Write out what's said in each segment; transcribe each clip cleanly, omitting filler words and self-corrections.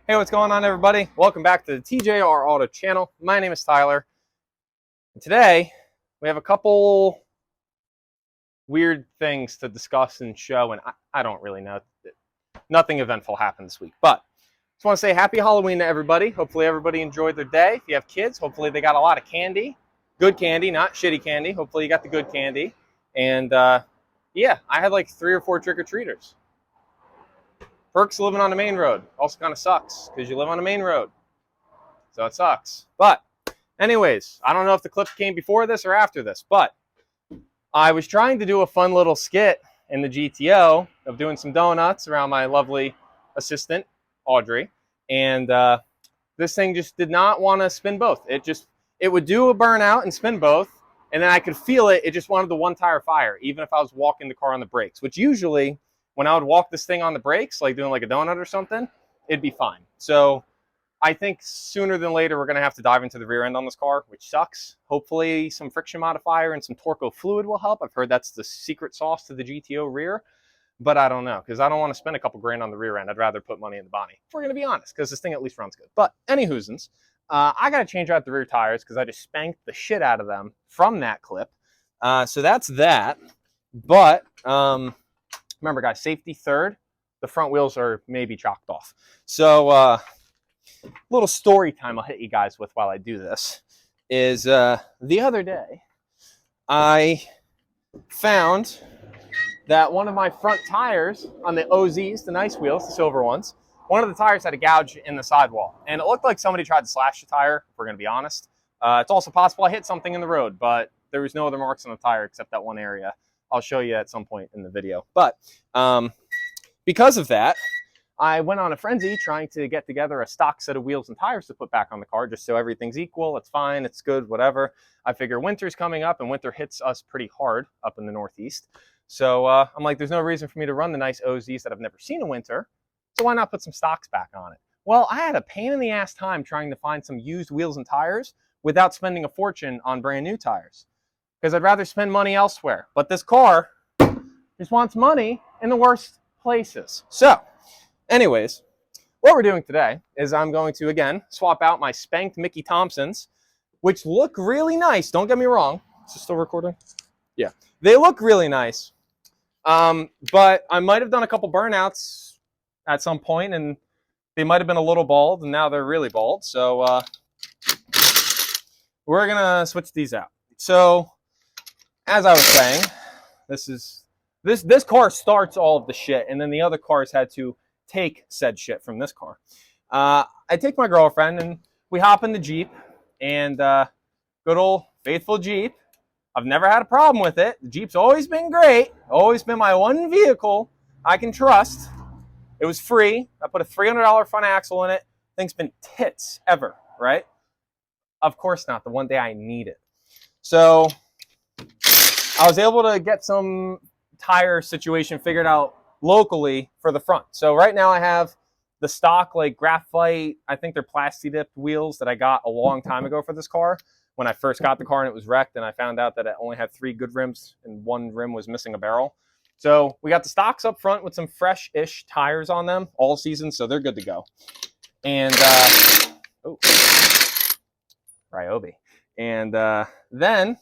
Hey, what's going on, everybody? Welcome back to the TJR Auto channel. My name is Tyler. And today, we have a couple weird things to discuss and show, and I don't really know. Nothing eventful happened this week, but just want to say happy Halloween to everybody. Hopefully everybody enjoyed their day. If you have kids, hopefully they got a lot of candy. Good candy, not shitty candy. Hopefully you got the good candy. And yeah, I had like 3 or 4 trick-or-treaters. Perks living on the main road. Also kind of sucks because you live on a main road. So it sucks. But anyways, I don't know if the clip came before this or after this, but I was trying to do a fun little skit in the GTO of doing some donuts around my lovely assistant, Audrey. And this thing just did not want to spin both. It would do a burnout and spin both. And then I could feel it. It just wanted the one tire fire, even if I was walking the car on the brakes, which usually when I would walk this thing on the brakes, like doing like a donut or something, it'd be fine. So I think sooner than later, we're going to have to dive into the rear end on this car, which sucks. Hopefully some friction modifier and some Torco fluid will help. I've heard that's the secret sauce to the GTO rear, but I don't know because I don't want to spend a couple grand on the rear end. I'd rather put money in the body, if we're going to be honest, because this thing at least runs good. But anywhoosins, I got to change out the rear tires because I just spanked the shit out of them from that clip. So that's that. But remember, guys, safety third. The front wheels are maybe chalked off. So little story time I'll hit you guys with while I do this is the other day I found that one of my front tires on the OZs, the nice wheels, the silver ones, one of the tires had a gouge in the sidewall. And it looked like somebody tried to slash the tire, if we're going to be honest. It's also possible I hit something in the road, but there was no other marks on the tire except that one area. I'll show you at some point in the video. But because of that, I went on a frenzy trying to get together a stock set of wheels and tires to put back on the car just so everything's equal. It's fine. It's good, whatever. I figure winter's coming up and winter hits us pretty hard up in the Northeast. So I'm like, there's no reason for me to run the nice OZs that I've never seen in winter. So why not put some stocks back on it? Well, I had a pain in the ass time trying to find some used wheels and tires without spending a fortune on brand new tires because I'd rather spend money elsewhere. But this car just wants money in the worst places. So anyways, what we're doing today is I'm going to, again, swap out my spanked Mickey Thompsons, which look really nice. Don't get me wrong. Is this still recording? Yeah. They look really nice. But I might have done a couple burnouts at some point, and they might have been a little bald, and now they're really bald. So we're going to switch these out. So as I was saying, this car starts all of the shit, and then the other cars had to take said shit from this car. I take my girlfriend and we hop in the Jeep, and good old faithful Jeep. I've never had a problem with it. The Jeep's always been great. Always been my one vehicle I can trust. It was free. I put a $300 front axle in it. Thing's been tits ever, right? Of course not. The one day I need it. So I was able to get some tire situation figured out locally for the front. So right now I have the stock like graphite, I think they're plasti dipped wheels that I got a long time ago for this car when I first got the car and it was wrecked, and I found out that it only had 3 good rims and 1 rim was missing a barrel. So we got the stocks up front with some fresh-ish tires on them all season, so they're good to go. And Ryobi. And then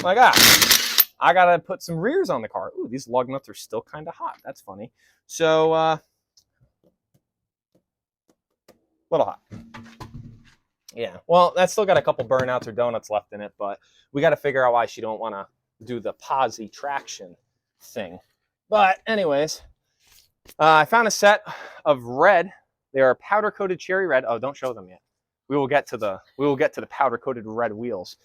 I gotta put some rears on the car. Ooh, these lug nuts are still kind of hot. That's funny. So, little hot. Yeah, well, that's still got a couple burnouts or donuts left in it, but we got to figure out why she don't want to do the posi traction thing. But anyways, I found a set of red. They are powder coated cherry red. Oh, don't show them yet. We will get to the powder coated red wheels.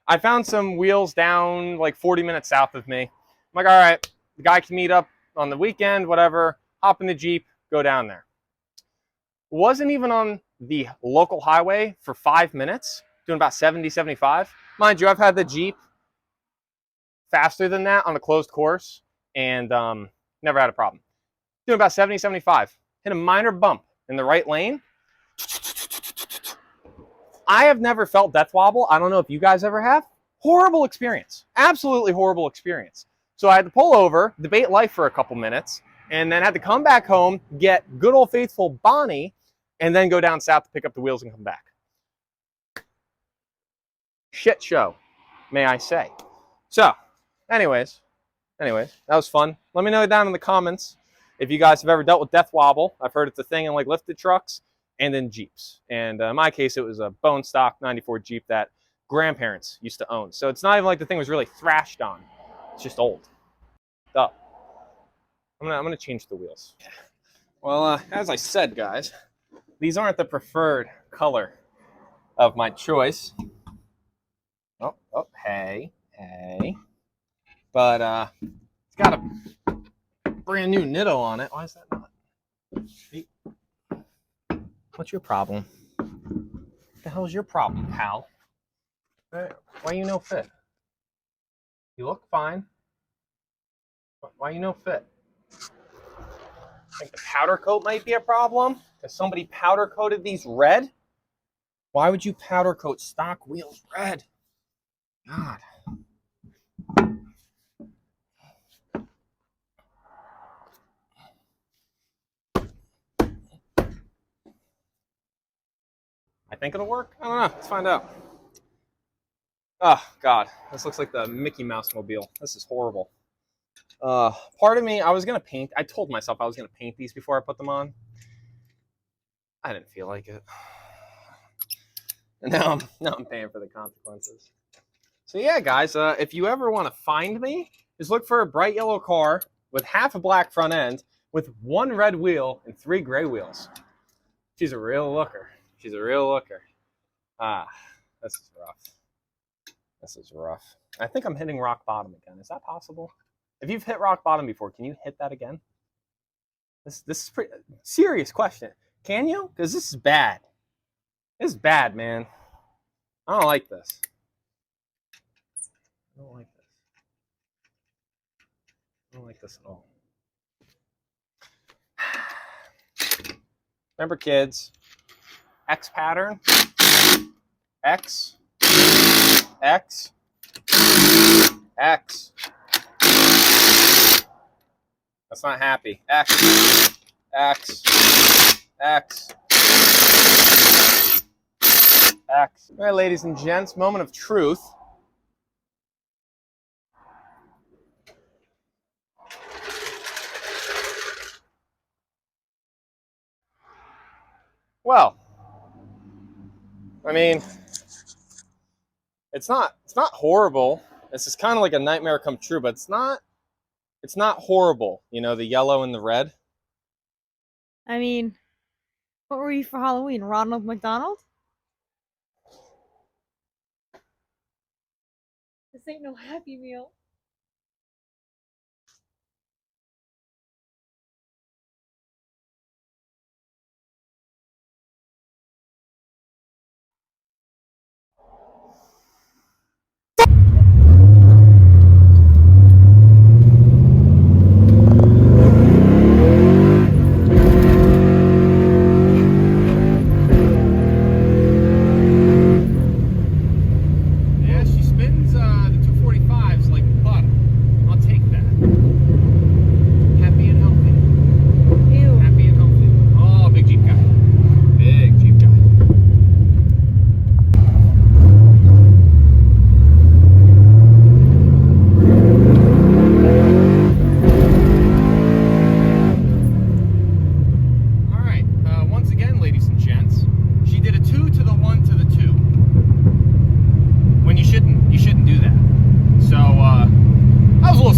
I found some wheels down like 40 minutes south of me. I'm like, all right, the guy can meet up on the weekend, whatever, hop in the Jeep, go down there. Wasn't even on the local highway for 5 minutes, doing about 70, 75. Mind you, I've had the Jeep faster than that on a closed course and never had a problem. Doing about 70, 75. Hit a minor bump in the right lane. I have never felt death wobble. I don't know if you guys ever have. Horrible experience. Absolutely horrible experience. So I had to pull over, debate life for a couple minutes, and then had to come back home, get good old faithful Bonnie and then go down south to pick up the wheels and come back. Shit show, may I say. So, anyways, that was fun. Let me know down in the comments if you guys have ever dealt with death wobble. I've heard it's a thing in like lifted trucks and in Jeeps. And in my case, it was a bone stock 94 Jeep that grandparents used to own. So it's not even like the thing was really thrashed on. It's just old. So, I'm gonna change the wheels. Well, as I said, guys, these aren't the preferred color of my choice. Oh, hey. But it's got a brand new Nitto on it. Why is that not? What's your problem? What the hell is your problem, pal? Why you no fit? You look fine. Why you no fit? I think the powder coat might be a problem. Because somebody powder coated these red? Why would you powder coat stock wheels red? God. I think it'll work. I don't know. Let's find out. Oh, God. This looks like the Mickey Mouse mobile. This is horrible. Part of me, I was going to paint. I told myself I was going to paint these before I put them on. I didn't feel like it. And now I'm paying for the consequences. So yeah, guys, if you ever want to find me, just look for a bright yellow car with half a black front end with one red wheel and 3 gray wheels. She's a real looker. She's a real looker. This is rough. This is rough. I think I'm hitting rock bottom again. Is that possible? If you've hit rock bottom before, can you hit that again? This is pretty serious question. Can you? Because this is bad. This is bad, man. I don't like this. I don't like this. I don't like this at all. Remember, kids, X pattern, X, X, X. That's not happy. X, X, X, X. All right, ladies and gents, moment of truth. Well, I mean, it's not horrible. This is kind of like a nightmare come true, but it's not horrible. You know, the yellow and the red. I mean, what were you for Halloween? Ronald McDonald? This ain't no Happy Meal.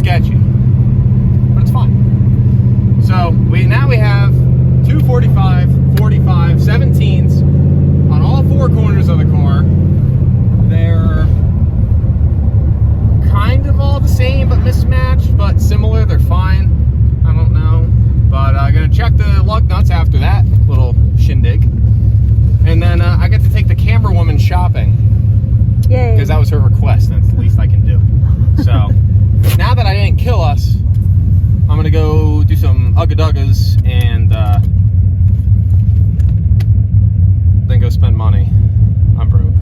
sketchy, but it's fine. So now we have 245, 45, 17s on all four corners of the car. They're kind of all the same but mismatched, but similar. They're fine. I don't know, but I'm gonna check the lug nuts after that little shindig, and then I get to take the camera woman shopping. Yay! Because that was her request. That's the least I can do. So now that I didn't kill us, I'm gonna go do some ugga-duggas and then go spend money. I'm broke.